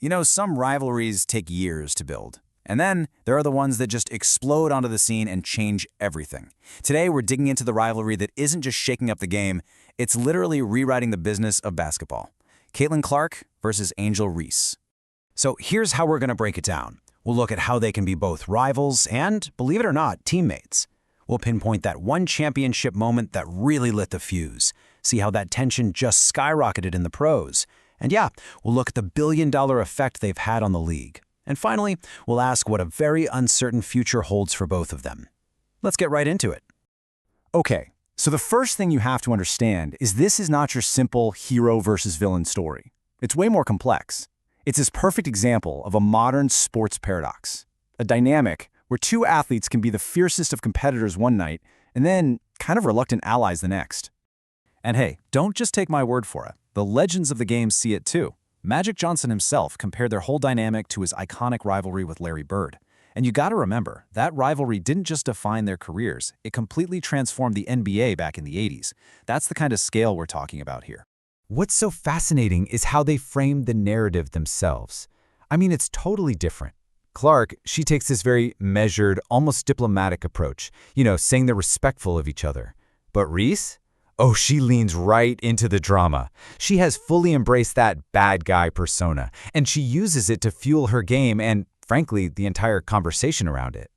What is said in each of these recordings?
You know, some rivalries take years to build. And then there are the ones that just explode onto the scene and change everything. Today, we're digging into the rivalry that isn't just shaking up the game, it's literally rewriting the business of basketball. Caitlin Clark versus Angel Reese. So here's how we're going to break it down. We'll look at how they can be both rivals and, believe it or not, teammates. We'll pinpoint that one championship moment that really lit the fuse, see how that tension just skyrocketed in the pros. And yeah, we'll look at the billion-dollar effect they've had on the league. And finally, we'll ask what a very uncertain future holds for both of them. Let's get right into it. Okay, so the first thing you have to understand is this is not your simple hero versus villain story. It's way more complex. It's this perfect example of a modern sports paradox, a dynamic where two athletes can be the fiercest of competitors one night and then kind of reluctant allies the next. And hey, don't just take my word for it. The legends of the game see it too. Magic Johnson himself compared their whole dynamic to his iconic rivalry with Larry Bird. And you gotta remember, that rivalry didn't just define their careers, it completely transformed the NBA back in the 80s. That's the kind of scale we're talking about here. What's so fascinating is how they framed the narrative themselves. I mean, it's totally different. Clark, she takes this very measured, almost diplomatic approach, saying they're respectful of each other. But Reese? Oh, she leans right into the drama. She has fully embraced that bad guy persona, and she uses it to fuel her game and, frankly, the entire conversation around it.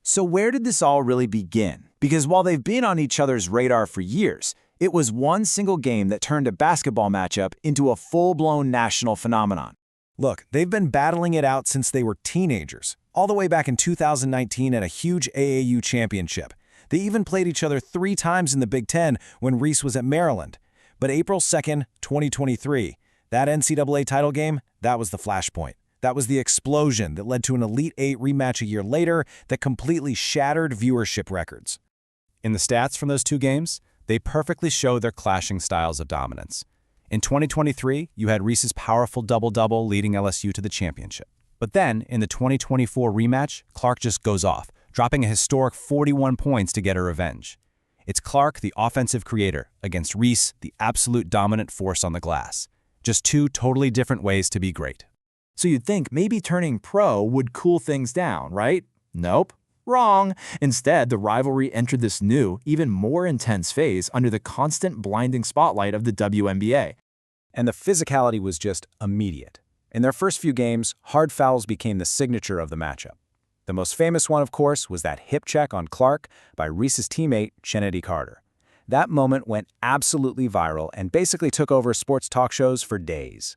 So where did this all really begin? Because while they've been on each other's radar for years, it was one single game that turned a basketball matchup into a full-blown national phenomenon. Look, they've been battling it out since they were teenagers, all the way back in 2019 at a huge AAU championship. They even played each other 3 times in the Big Ten when Reese was at Maryland. But April 2nd, 2023, that NCAA title game, that was the flashpoint. That was the explosion that led to an Elite Eight rematch a year later that completely shattered viewership records. In the stats from those 2 games, they perfectly show their clashing styles of dominance. In 2023, you had Reese's powerful double-double leading LSU to the championship. But then, in the 2024 rematch, Clark just goes off, dropping a historic 41 points to get her revenge. It's Clark, the offensive creator, against Reese, the absolute dominant force on the glass. Just 2 totally different ways to be great. So you'd think maybe turning pro would cool things down, right? Nope. Wrong. Instead, the rivalry entered this new, even more intense phase under the constant blinding spotlight of the WNBA. And the physicality was just immediate. In their first few games, hard fouls became the signature of the matchup. The most famous one, of course, was that hip check on Clark by Reese's teammate, Chennedy Carter. That moment went absolutely viral and basically took over sports talk shows for days.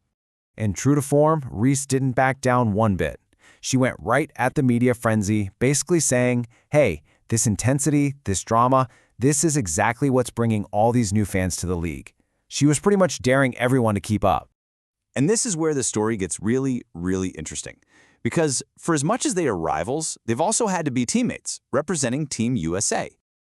And true to form, Reese didn't back down one bit. She went right at the media frenzy, basically saying, hey, this intensity, this drama, this is exactly what's bringing all these new fans to the league. She was pretty much daring everyone to keep up. And this is where the story gets really, really interesting. Because for as much as they are rivals, they've also had to be teammates, representing Team USA.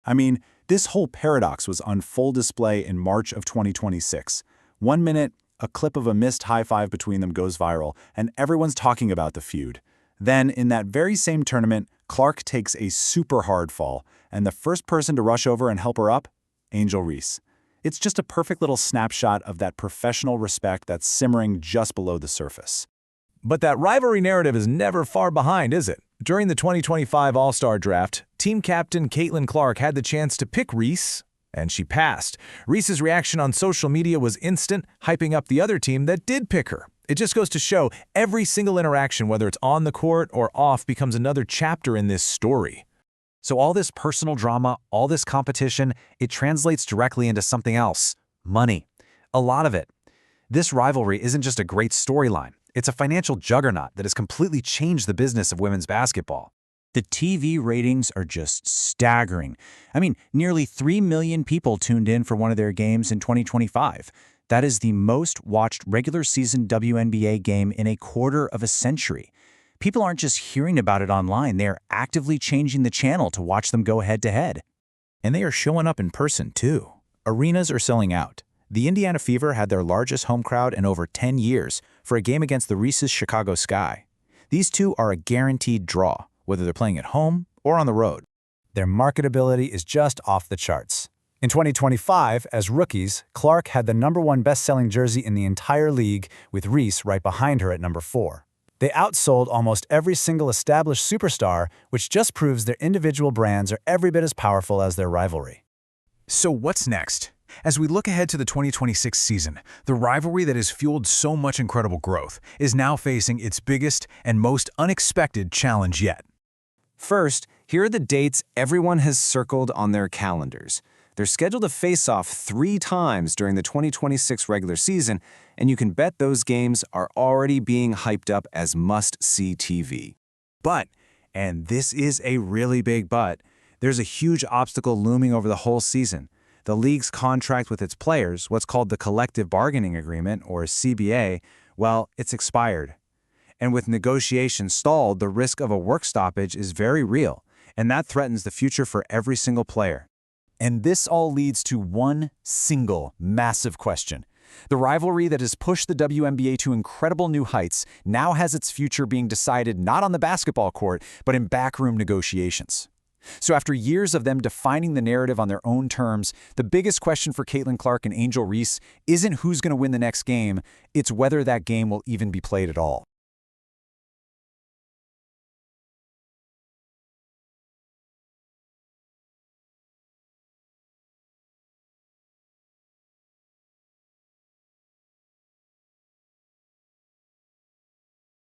I mean, this whole paradox was on full display in March of 2026. 1 minute, a clip of a missed high-five between them goes viral, and everyone's talking about the feud. Then, in that very same tournament, Clark takes a super hard fall, and the first person to rush over and help her up? Angel Reese. It's just a perfect little snapshot of that professional respect that's simmering just below the surface. But that rivalry narrative is never far behind, is it? During the 2025 All-Star Draft, team captain Caitlin Clark had the chance to pick Reese, and she passed. Reese's reaction on social media was instant, hyping up the other team that did pick her. It just goes to show every single interaction, whether it's on the court or off, becomes another chapter in this story. So all this personal drama, all this competition, it translates directly into something else: money. A lot of it. This rivalry isn't just a great storyline. It's a financial juggernaut that has completely changed the business of women's basketball. The TV ratings are just staggering. I mean, nearly 3 million people tuned in for one of their games in 2025. That is the most watched regular season WNBA game in a quarter of a century. People aren't just hearing about it online, they are actively changing the channel to watch them go head-to-head. And they are showing up in person, too. Arenas are selling out. The Indiana Fever had their largest home crowd in over 10 years for a game against the Reese's Chicago Sky. These two are a guaranteed draw, whether they're playing at home or on the road. Their marketability is just off the charts. In 2025, as rookies, Clark had the #1 best-selling jersey in the entire league, with Reese right behind her at number 4. They outsold almost every single established superstar, which just proves their individual brands are every bit as powerful as their rivalry. So what's next? As we look ahead to the 2026 season, the rivalry that has fueled so much incredible growth is now facing its biggest and most unexpected challenge yet. First, here are the dates everyone has circled on their calendars. They're scheduled to face off 3 times during the 2026 regular season, and you can bet those games are already being hyped up as must-see TV. But, and this is a really big but, there's a huge obstacle looming over the whole season. The league's contract with its players, what's called the Collective Bargaining Agreement, or CBA, well, it's expired. And with negotiations stalled, the risk of a work stoppage is very real, and that threatens the future for every single player. And this all leads to one single massive question. The rivalry that has pushed the WNBA to incredible new heights now has its future being decided not on the basketball court, but in backroom negotiations. So after years of them defining the narrative on their own terms, the biggest question for Caitlin Clark and Angel Reese isn't who's going to win the next game, it's whether that game will even be played at all.